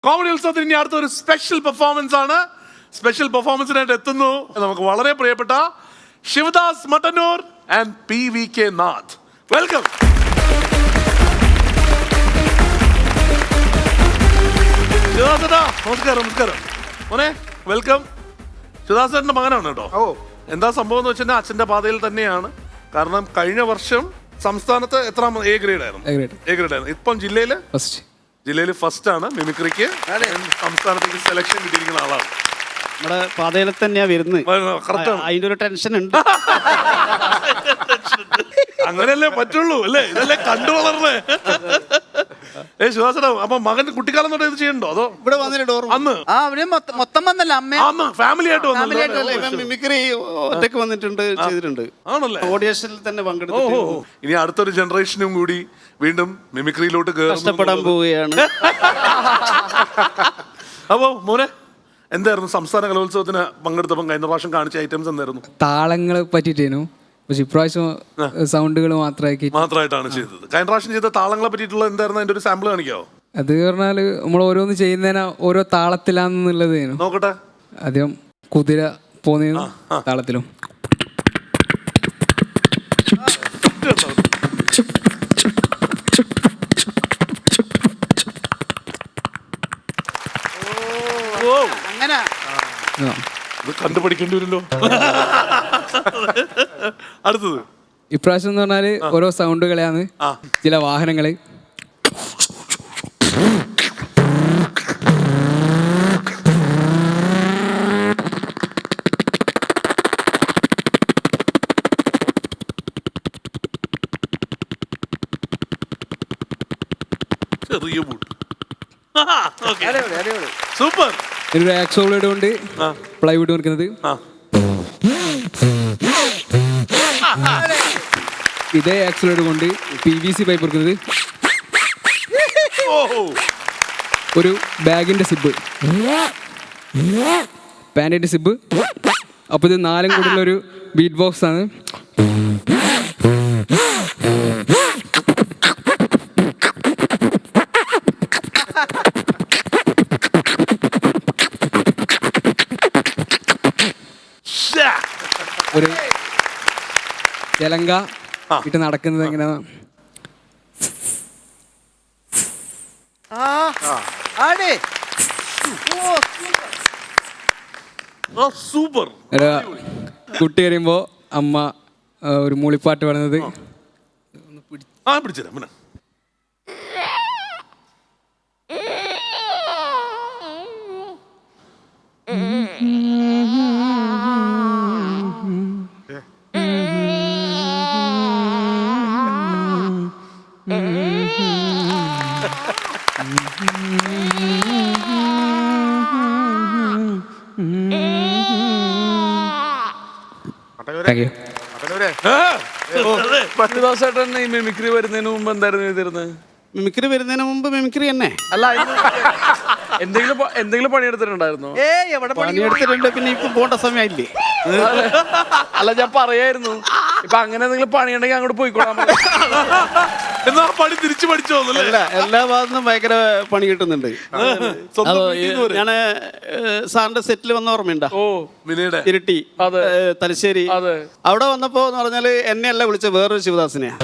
Comedy ഉത്സവത്തിന് ഇനി അടുത്ത ഒരു സ്പെഷ്യൽ പെർഫോമൻസ് ആണ്. സ്പെഷ്യൽ പെർഫോമൻസിനായിട്ട് എത്തുന്നു നമുക്ക് വളരെ പ്രിയപ്പെട്ട Sivadas Mattannur and PVK Nath. Welcome. ശിവദാസേട്ടാ നമസ്കാരം. നമസ്കാരം മോനെ, വെൽക്കം. ശിവദാസേട്ടന്റെ മകനാണ് കേട്ടോ. എന്താ സംഭവം എന്ന് വെച്ചാൽ അച്ഛന്റെ പാതയിൽ തന്നെയാണ്. കാരണം കഴിഞ്ഞ വർഷം സംസ്ഥാനത്ത് എത്രാമത് A ഗ്രേഡ് ആയിരുന്നു. ഇപ്പം ജില്ലയിൽ ഫസ്റ്റ് ആണ് മിമിക്രിക്ക്. സംസ്ഥാനത്തേക്ക് സെലക്ഷൻ കിട്ടിയിരിക്കുന്ന ആളാണ്. നമ്മുടെ പാതയിൽ തന്നെയാ വരുന്നത്. അതിന്റെ ഒരു ടെൻഷൻ ഉണ്ട്. അങ്ങനെയല്ലേ പറ്റുള്ളൂ അല്ലേ, ഇതല്ലേ കണ്ടു വളർന്നേ. ശിവാസന അപ്പൊ മകൻ കുട്ടിക്കാലം തൊട്ട് ഇത് ചെയ്യണ്ടോ അതോ ഇവിടെ വന്നിട്ട് അന്ന് മൊത്തം വന്നല്ല അമ്മ ഫാമിലി ആയിട്ട് മിമിക്രി ഒറ്റക്ക് വന്നിട്ടുണ്ട്, ചെയ്തിട്ടുണ്ട്. ആണല്ലേ? ഓഡിയേഷനിൽ തന്നെ പങ്കെടുത്തു. ഇനി അടുത്തൊരു ജനറേഷനും കൂടി വീണ്ടും മിമിക്രിയിലോട്ട് കഷ്ടപ്പെടാൻ പോവുകയാണ്. അപ്പോ മോനെ, എന്തായിരുന്നു സംസ്ഥാന കലോത്സവത്തിന് പങ്കെടുത്തപ്പം കഴിഞ്ഞ പ്രാവശ്യം കാണിച്ച ഐറ്റംസ് എന്തായിരുന്നു? താളങ്ങളെ പറ്റിട്ടേനു, പക്ഷെ ഇപ്രാവശ്യം സൗണ്ടുകൾ മാത്രമായിട്ടാണ് ചെയ്തത്. കഴിഞ്ഞ പ്രാവശ്യം ചെയ്ത താളങ്ങളെ പറ്റിയിട്ടുള്ള എന്തായിരുന്നു അതിന്റെ ഒരു സാമ്പിൾ കാണിക്കാവോ? അത് പറഞ്ഞാല് നമ്മൾ ഓരോന്ന് ചെയ്യുന്നതിന് ഓരോ താളത്തിലാന്നുള്ളതേനു. നോക്കട്ടെ. ആദ്യം കുതിര പോകുന്ന താളത്തിലും, കണ്ടുപഠിക്കേണ്ടി വരുമല്ലോ. അടുത്തത് ഇപ്രാവശ്യം എന്ന് പറഞ്ഞാല് ഓരോ സൗണ്ടുകളെയാണ്. ചില വാഹനങ്ങള് സൂപ്പർ. ഒരു ആക്സോളോട് കൊണ്ട് പ്ലൈവുഡ് കൊടുക്കുന്നത്, ഇതേ ആക്സോളോട് കൊണ്ട് PVC പൈപ്പ് കൊടുക്കുന്നത്, ഒരു ബാഗിന്റെ സിബ്, പാൻറ്റിന്റെ സിബ്. അപ്പൊ ഇത് നാലും കൂടെയുള്ള ഒരു ബീറ്റ് ബോക്സ് ആണ്. ഒരു തെലങ്ക ഇട്ട് നടക്കുന്നത് എങ്ങനെയാ? സൂപ്പർ. കുട്ടി കഴിയുമ്പോ അമ്മ ഒരു മൂളിപ്പാട്ട് പാടുന്നത്. പിടിച്ചേരാ. മിമിക്രി വരുന്നതിന് മുമ്പ് എന്തായിരുന്നു ചെയ്തിരുന്നത്? മിമിക്രി വരുന്നതിന് മുമ്പ് മിമിക്രി തന്നെ. അല്ല, എന്തെങ്കിലും പണിയെടുത്തിട്ടുണ്ടായിരുന്നോ? പണിയെടുത്തിട്ടുണ്ട്. പിന്നെ ഇപ്പൊ പോണ്ട സമയമില്ലേ? അല്ല, ഞാൻ പറയായിരുന്നു ഇപ്പൊ അങ്ങനെ എന്തെങ്കിലും പണിയുണ്ടെങ്കിൽ അങ്ങോട്ട് പോയിക്കോളാം. എന്നാ പണി തിരിച്ചു പഠിച്ചോ? എല്ലാ ഭാഗത്തുനിന്നും ഭയങ്കര പണി കിട്ടുന്നുണ്ട്. ഞാന് സാറിന്റെ സെറ്റിൽ വന്ന ഓർമ്മയുണ്ടോ? ഇരിട്ടി, തലശ്ശേരി. അവിടെ വന്നപ്പോ എന്ന് പറഞ്ഞാല് എന്നെയല്ല വിളിച്ച വേറൊരു ശിവദാസിനെയാ.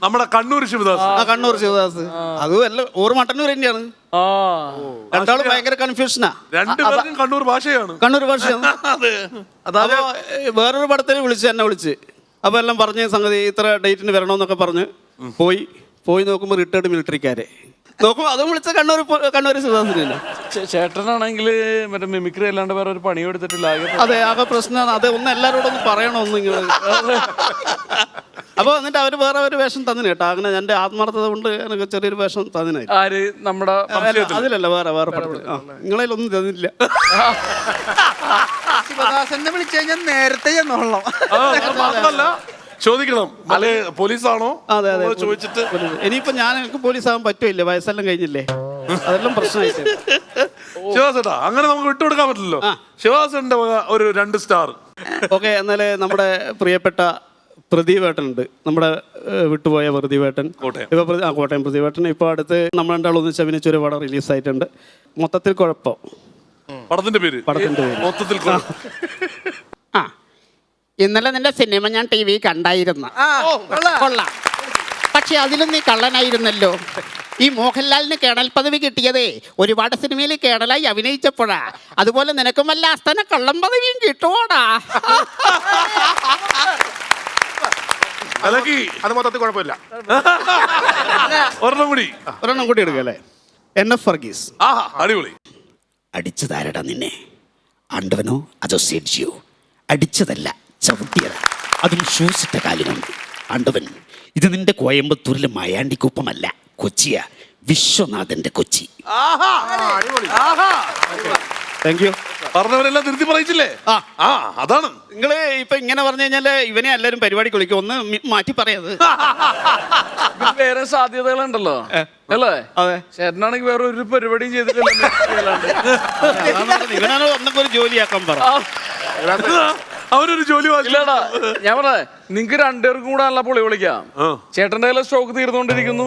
നമ്മുടെ കണ്ണൂർ ശിവദാസ്. കണ്ണൂർ ശിവദാസ്. അതും എല്ലാം ഓർ മട്ടന്നൂർ തന്നെയാണ്. രണ്ടാളും ഭയങ്കര കൺഫ്യൂഷനാ. രണ്ടുപേർക്കും കണ്ണൂർ ഭാഷയാണ്. അതായത് വേറൊരു പടത്തിൽ എന്നെ വിളിച്ച് അപ്പൊ എല്ലാം പറഞ്ഞ സംഗതി ഇത്ര ഡേറ്റിന് വരണമെന്നൊക്കെ പറഞ്ഞ് പോയി നോക്കുമ്പോ റിട്ടയർഡ് മിലിറ്ററിക്കാരെ നോക്കുമ്പോ അതും വിളിച്ച കണ്ണൂർ ശിവദാസിനെ. ചേട്ടനാണെങ്കിൽ മറ്റേ മിമിക്രി അല്ലാണ്ട് വേറെ ഒരു പണിയും എടുത്തിട്ടില്ല. അതെ, ആകെ പ്രശ്നമാണ്. അതെ, ഒന്ന് എല്ലാവരോടും ഒന്ന് പറയണോ നിങ്ങൾ. അപ്പൊ എന്നിട്ട് അവര് വേറെ ഒരു വേഷം തന്നിന് കേട്ടോ. അങ്ങനെ എന്റെ ആത്മാർത്ഥത കൊണ്ട് എനിക്ക് ചെറിയൊരു വേഷം തന്നിനായി. അതിലല്ല, വേറെ പടത്തിൽ. നിങ്ങളതിലൊന്നും തന്നില്ല. ശിവദാസനെ വിളിച്ചു കഴിഞ്ഞാൽ നേരത്തെ ചെന്നോളാം. ചോദിക്കണം പോലീസാണോ? അതെ, ചോദിച്ചിട്ട് ഇനിയിപ്പോ എനിക്ക് പോലീസാകാൻ പറ്റുമില്ല, വയസ്സെല്ലാം കഴിഞ്ഞില്ലേ. അതെല്ലാം പ്രശ്നമായിട്ട്. ശിവാസേട്ടാ അങ്ങനെ നമുക്ക് വിട്ടുകൊടുക്കാൻ പറ്റില്ലല്ലോ. ശിവാസന്റെ ഒരു 2 സ്റ്റാർ. ഓക്കെ, എന്നാല് നമ്മുടെ പ്രിയപ്പെട്ട പ്രദീപേട്ടനുണ്ട്, നമ്മുടെ വിട്ടുപോയ പ്രദീപേട്ടൻ. കോട്ടയം. ഇപ്പോൾ കോട്ടയം പ്രദീപേട്ടൻ. ഇപ്പോൾ അടുത്ത് നമ്മൾ രണ്ടാളും ഒന്നിച്ച് അഭിനയിച്ചൊരു പടം റിലീസായിട്ടുണ്ട്, മൊത്തത്തിൽ കുഴപ്പം. പടത്തിന്റെ പേര് മൊത്തത്തിൽ ആ ഇന്നലെ നിന്റെ സിനിമ ഞാൻ ടി വി കണ്ടായിരുന്നു. കൊള്ളാം. പക്ഷെ അതിലും നീ കള്ളനായിരുന്നല്ലോ. ഈ മോഹൻലാലിന് കേണൽ പദവി കിട്ടിയതേ ഒരുപാട് സിനിമയിൽ കേണലായി അഭിനയിച്ചപ്പോഴാ. അതുപോലെ നിനക്കും വല്ല ആസ്ഥാന കള്ളം പദവിയും കിട്ടുമോടാ? അത് മൊത്തത്തിൽ കുഴപ്പമില്ല. ഒരെണ്ണം കൂടി എടുക്കുക അല്ലേ? NF വർഗീസ്. അടിപൊളി. അടിച്ചതാരടാ നിന്നെ? ആണ്ടവനോ അതോ സെഡ്ജിയോ? അടിച്ചതല്ല, ചവിട്ടിയതാ, അതും ഷൂസിട്ട കാലിനുണ്ട്. ആണ്ടവൻ, ഇത് നിന്റെ കോയമ്പത്തൂരിലെ മായാണ്ടിക്കുപ്പമല്ല, കൊച്ചിയാ, വിശ്വനാഥന്റെ കൊച്ചി. Thank you. പറഞ്ഞവരെല്ലാം തിരുത്തി പറയിച്ചില്ലേ? അതാണ്. നിങ്ങൾ ഇപ്പൊ ഇങ്ങനെ പറഞ്ഞു കഴിഞ്ഞാല് ഇവനെ എല്ലാരും പരിപാടിക്ക് വിളിക്കും. ഒന്ന് മാറ്റി പറയാത്. വേറെ സാധ്യതകളുണ്ടല്ലോ അല്ലേ? അതെ. ചേട്ടനാണെങ്കിൽ വേറെ ഒരു പരിപാടിയും ചെയ്തിട്ടില്ല. ഇവനാണ് ഒന്നൊക്കെ ഒരു ജോലിയാക്കാൻ പറ. അവരൊരു ജോലി ഇല്ലടാ, ഞാൻ പറഞ്ഞേ നിങ്ങൾക്ക് രണ്ടുപേർക്കും കൂടെ നല്ല പൊളി വിളിക്കാം. ചേട്ടന്റെ കയ്യിലെ സ്റ്റോക്ക് തീർന്നുകൊണ്ടിരിക്കുന്നു.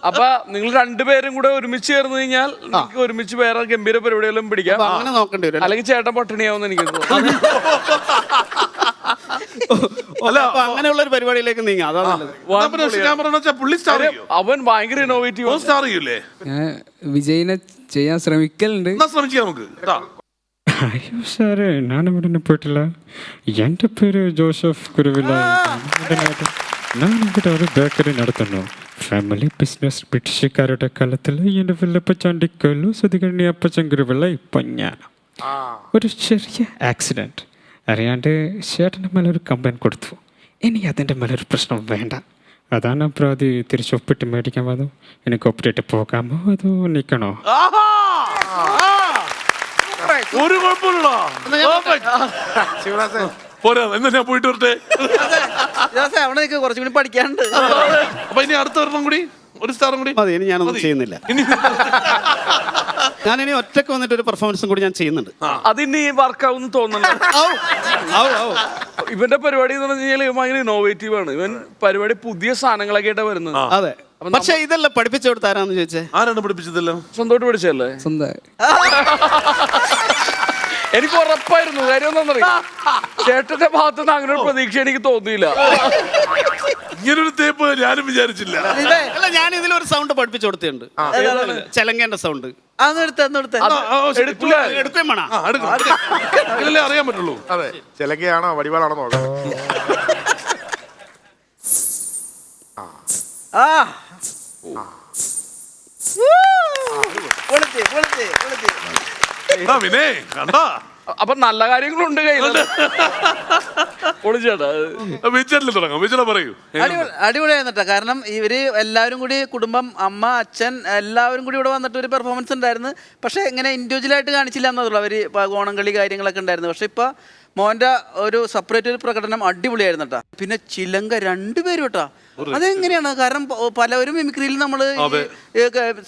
അപ്പൊ നിങ്ങൾ രണ്ടുപേരും കൂടെ ഒരുമിച്ച് ചേർന്ന് കഴിഞ്ഞാൽ നിങ്ങൾക്ക് ഒരുമിച്ച് വേറെ ഗംഭീര പരിപാടികളും പിടിക്കാം. അങ്ങനെ നോക്കേണ്ടി വരും. അല്ലെങ്കിൽ ചേട്ടൻ പട്ടിണിയാവുന്ന എനിക്ക് തോന്നുന്നു. അല്ല, അങ്ങനെയുള്ള ഒരു പരിപാടിയിലേക്ക് നീങ്ങാം. അതാ നല്ലത്. അവൻ ഭയങ്കര ഇന്നോവേറ്റീവ്. ഞാൻ വിജയിനെ ചെയ്യാൻ ശ്രമിക്കലുണ്ട്. ശ്രമിക്കാം നമുക്ക്. അയ്യോ സാറേ, ഞാനിവിടെ പോയിട്ടില്ല. എൻ്റെ പേര് ജോസഫ് കുരുവില. ഞാനിവിടെ ഒരു ബേക്കറി നടത്തുന്നു. Family business. ബ്രിട്ടീഷുകാരുടെ കാലത്തിൽ എൻ്റെ വല്ലപ്പ ചാണ്ടിക്കല്ലു സുധികരണി അപ്പച്ചൻ കുരുവില. ഇപ്പം ഞാൻ ഒരു ചെറിയ ആക്സിഡൻറ്റ് അറിയാണ്ട് ചേട്ടൻ്റെ മേലൊരു കംപ്ലൈൻറ്റ് കൊടുത്തു. ഇനി അതിൻ്റെ മേലൊരു പ്രശ്നം വേണ്ട. അതാണ് പ്രതി തിരിച്ചൊപ്പിട്ട് മേടിക്കാൻ വന്നു. എനിക്ക് ഒപ്പിട്ട് പോകാമോ അതോ നിൽക്കണോ? ഒരു കുഴപ്പമില്ലടാ. പോരാ, എന്നാ ഞാൻ പോയിട്ട് വരട്ടെ. അവിടെ കുറച്ചും കൂടി പഠിക്കാനുണ്ട്. അപ്പൊ ഇനി അടുത്ത ഒരെണ്ണം കൂടി, ഒരു സ്റ്റാറും കൂടി മതി. ഇനി ഞാനൊന്നും ചെയ്യുന്നില്ല. ഞാനിനി ഒറ്റക്ക് വന്നിട്ട് ഒരു പെർഫോമൻസും കൂടി ഞാൻ ചെയ്യുന്നുണ്ട്. അതിനി വർക്കാവും തോന്നുന്നു. ഇവന്റെ പരിപാടി എന്ന് പറഞ്ഞു കഴിഞ്ഞാൽ ഭയങ്കര ഇന്നോവേറ്റീവ് ആണ്. ഇവൻ പരിപാടി പുതിയ സാധനങ്ങളൊക്കെ ആയിട്ടാ വരുന്നത്. അതെ. പക്ഷെ ഇതെല്ലാം പഠിപ്പിച്ചു കൊടുത്ത ആരാന്ന് ചോദിച്ചേ? ആരാണ് പഠിപ്പിച്ചതല്ലോ? സ്വന്തമായിട്ട് പഠിച്ചല്ലേ? സ്വന്തം. എനിക്ക് ഉറപ്പായിരുന്നു. കാര്യം എന്താണെന്നറിയാം, ചേട്ടന്റെ ഭാഗത്തുനിന്ന് അങ്ങനെ ഒരു പ്രതീക്ഷ എനിക്ക് തോന്നിയില്ല. ഇങ്ങനൊരു തേപ്പ് ഞാനും വിചാരിച്ചില്ല. അല്ല, ഞാൻ ഇതിലൊരു സൗണ്ട് പഠിപ്പിച്ചു കൊടുത്തിട്ടുണ്ട്. ചെലങ്കേന്റെ സൗണ്ട്. അറിയാൻ പറ്റുള്ളൂ. അതെ, ചിലക്കയാണോ വടിവാളാണോ നോക്കാം. അപ്പൊ നല്ല കാര്യങ്ങളുണ്ട് കയ്യിൽ. പറയൂ. അടിപൊളിയായിരുന്നട്ടാ. കാരണം ഇവര് എല്ലാവരും കൂടി, കുടുംബം, അമ്മ, അച്ഛൻ, എല്ലാവരും കൂടി ഇവിടെ വന്നിട്ട് ഒരു പെർഫോമൻസ് ഉണ്ടായിരുന്നു. പക്ഷെ ഇങ്ങനെ ഇൻഡിവിജ്വലായിട്ട് കാണിച്ചില്ല എന്നതുള്ളൂ. അവര് ഓണംകളി കാര്യങ്ങളൊക്കെ ഉണ്ടായിരുന്നു. പക്ഷെ ഇപ്പൊ മോന്റെ ഒരു സെപ്പറേറ്റ് ഒരു പ്രകടനം അടിപൊളിയായിരുന്നു കേട്ടാ. പിന്നെ ചിലങ്ക രണ്ടുപേരും കേട്ടാ. അതെങ്ങനെയാണ്? കാരണം പലവരും മിമിക്രിയിൽ നമ്മള്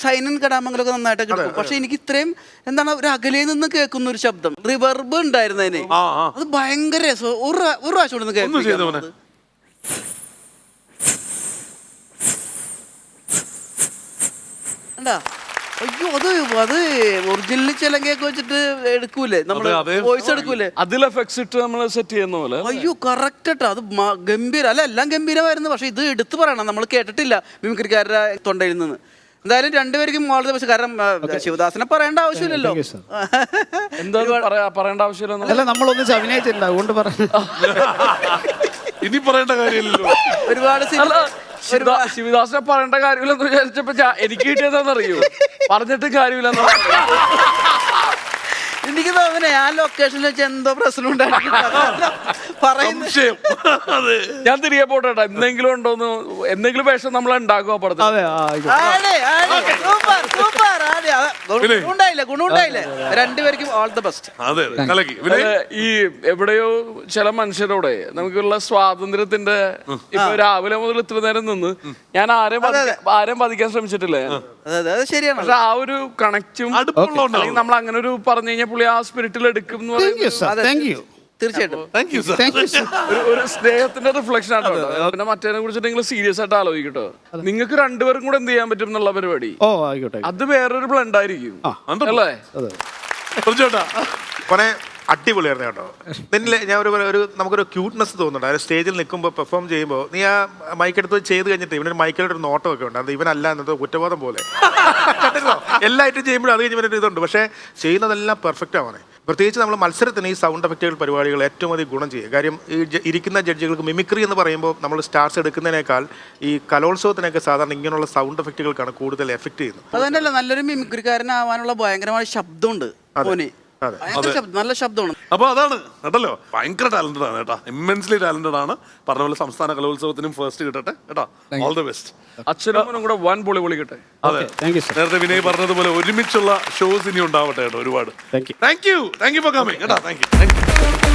സൈനൻ കടാമംഗലൊക്കെ നന്നായിട്ട് കേൾക്കും. പക്ഷെ എനിക്ക് ഇത്രയും എന്താണ് ഒരു അകലെ നിന്ന് കേൾക്കുന്ന ഒരു ശബ്ദം, റിവർബ് ഉണ്ടായിരുന്നതിന്. അത് ഭയങ്കര രസം. ഒരു പ്രാവശ്യം ഒന്ന് കേൾക്കും. അയ്യോ, അത് ഒറിജിനൽ ചിലങ്കയൊക്കെ വെച്ചിട്ട് എടുക്കൂലേ നമ്മള്, വോയിസ് എടുക്കൂലേ, അതിൽ എഫക്ട്സ് ഇട്ട് നമ്മൾ സെറ്റ് ചെയ്യുന്ന പോലെ. അയ്യോ കറക്റ്റ് കേട്ടോ. അത് ഗംഭീര അല്ല, എല്ലാം ഗംഭീരമായിരുന്നു. പക്ഷെ ഇത് എടുത്തു പറയണം, നമ്മൾ കേട്ടിട്ടില്ല മിമിക്രിക്കാരുടെ തൊണ്ടയിൽ നിന്ന്. എന്തായാലും രണ്ടുപേർക്കും വളരെ പക്ഷെ, കാരണം ശിവദാസനെ പറയേണ്ട ആവശ്യമില്ലല്ലോ. എന്താ പറയേണ്ട ആവശ്യമില്ല. അല്ല, നമ്മളൊന്നും അഭിനയിച്ചില്ല, അതുകൊണ്ട് പറഞ്ഞു. ഇനി പറയേണ്ട കാര്യമില്ലല്ലോ. ഒരുപാട് ശിവദാസനെ പറയേണ്ട കാര്യമില്ലെന്ന് വിചാരിച്ചപ്പോ എനിക്ക് കിട്ടിയതെന്നറിയോ? പറഞ്ഞിട്ട് കാര്യമില്ലെന്ന്. എനിക്ക് തോന്നുന്നേ ആ ലൊക്കേഷനിൽ വെച്ച് എന്തോ പ്രശ്നം ഉണ്ടായിരുന്നു. ഞാൻ തിരികെ പോട്ടെ. എന്തെങ്കിലും ഉണ്ടോന്ന്, എന്തെങ്കിലും വേഷം നമ്മൾ ഉണ്ടാക്കുക പടത്തിൽ. ഗുണമുണ്ടായില്ലേ? രണ്ടുപേർക്കും ഓൾ ദ ബെസ്റ്റ്. ഈ എവിടെയോ ചില മനുഷ്യരോടെ നമുക്കുള്ള സ്വാതന്ത്ര്യത്തിന്റെ ഇപ്പൊ രാവിലെ മുതൽ ഇത്ര നേരം നിന്ന് ഞാൻ ആരെയും ബാധിക്കാൻ ശ്രമിച്ചിട്ടില്ലേ? ശരിയാണ്. പക്ഷെ ആ ഒരു കണക്റ്റും നമ്മൾ അങ്ങനെ ഒരു പറഞ്ഞു കഴിഞ്ഞാൽ പുള്ളി ആ സ്പിരിറ്റിൽ എടുക്കും എന്ന് പറയുന്നത് തീർച്ചയായിട്ടും thank you sir. Thank you sir. ഒരു സ്നേഹത്തിന്റെ റിഫ്ലക്ഷൻ ആട്ടോ പിന്നെ മറ്റേനെ കുറിച്ചിട്ട് നിങ്ങൾ സീരിയസ് ആയിട്ട് ആലോചിക്കട്ടോ. നിങ്ങൾക്ക് രണ്ടുപേരും കൂടെ എന്ത് ചെയ്യാൻ പറ്റും എന്നുള്ള പരിപാടി ഓ ആയിക്കോട്ടെ. അത് വേറൊരു ബ്ലണ്ട് ആയിരിക്കും അല്ലേ? ചേട്ടാ മോനെ അടിപൊളിയായിരുന്നു കേട്ടോ. നിന്നിലെ ഞാൻ ഒരു നമുക്കൊരു ക്യൂട്ട്നെസ് തോന്നുന്നുണ്ട്. ആ സ്റ്റേജിൽ നിൽക്കുമ്പോൾ പെർഫോം ചെയ്യുമ്പോൾ നീ ആ മൈക്കെടുത്ത് ചെയ്ത് കഴിഞ്ഞിട്ട് ഇവനൊരു മൈക്കിലോട്ട് ഒരു നോട്ടമൊക്കെ ഉണ്ട്. അത് ഇവനല്ല എന്നത് കുറ്റബോധം പോലെ എല്ലാ ഐറ്റം ചെയ്യുമ്പോഴും അത് കഴിഞ്ഞ് ഇവനൊരു ഇതുണ്ട്. പക്ഷേ ചെയ്യുന്നതെല്ലാം പെർഫെക്റ്റ് ആവാനേ. പ്രത്യേകിച്ച് നമ്മൾ മത്സരത്തിന് ഈ സൗണ്ട് എഫക്റ്റുകൾ പരിപാടികൾ ഏറ്റവും അധികം ഗുണം ചെയ്യും. കാര്യം ഈ ഇരിക്കുന്ന ജഡ്ജികൾക്ക് മിമിക്രി എന്ന് പറയുമ്പോൾ നമ്മൾ സ്റ്റാർസ് എടുക്കുന്നതിനേക്കാൾ ഈ കലോത്സവത്തിനൊക്കെ സാധാരണ ഇങ്ങനെയുള്ള സൗണ്ട് എഫക്റ്റുകൾക്കാണ് കൂടുതൽ എഫക്റ്റ് ചെയ്യുന്നത്. അത് തന്നെയല്ല, നല്ലൊരു മിമിക്രിക്കാരനാവാനുള്ള ഭയങ്കരമായ ശബ്ദമുണ്ട് മോന്. ഭയങ്കര ശബ്ദം, നല്ല ശബ്ദമാണ്. അപ്പൊ അതാണ് കേട്ടല്ലോ, ഭയങ്കര ടാലന്റഡ് ആണ് കേട്ടാ, ഇമ്മൻസ്ലി ടാലന്റഡ് ആണ്. പറഞ്ഞ പോലെ സംസ്ഥാന കലോത്സവത്തിനും ഫസ്റ്റ് കിട്ടട്ടെ കേട്ടോ. All the best. അച്ഛനും കൂടെ വൻ പൊളി പൊളിക്കട്ടെ. അതെ, നേരത്തെ വിനയ് പറഞ്ഞതുപോലെ ഒരുമിച്ചുള്ള ഷോസ് ഇനി ഉണ്ടാവട്ടെ കേട്ടോ. ഒരുപാട് താങ്ക് യു ഫോർ കമ്മിങ് കേട്ടോ. Thank you.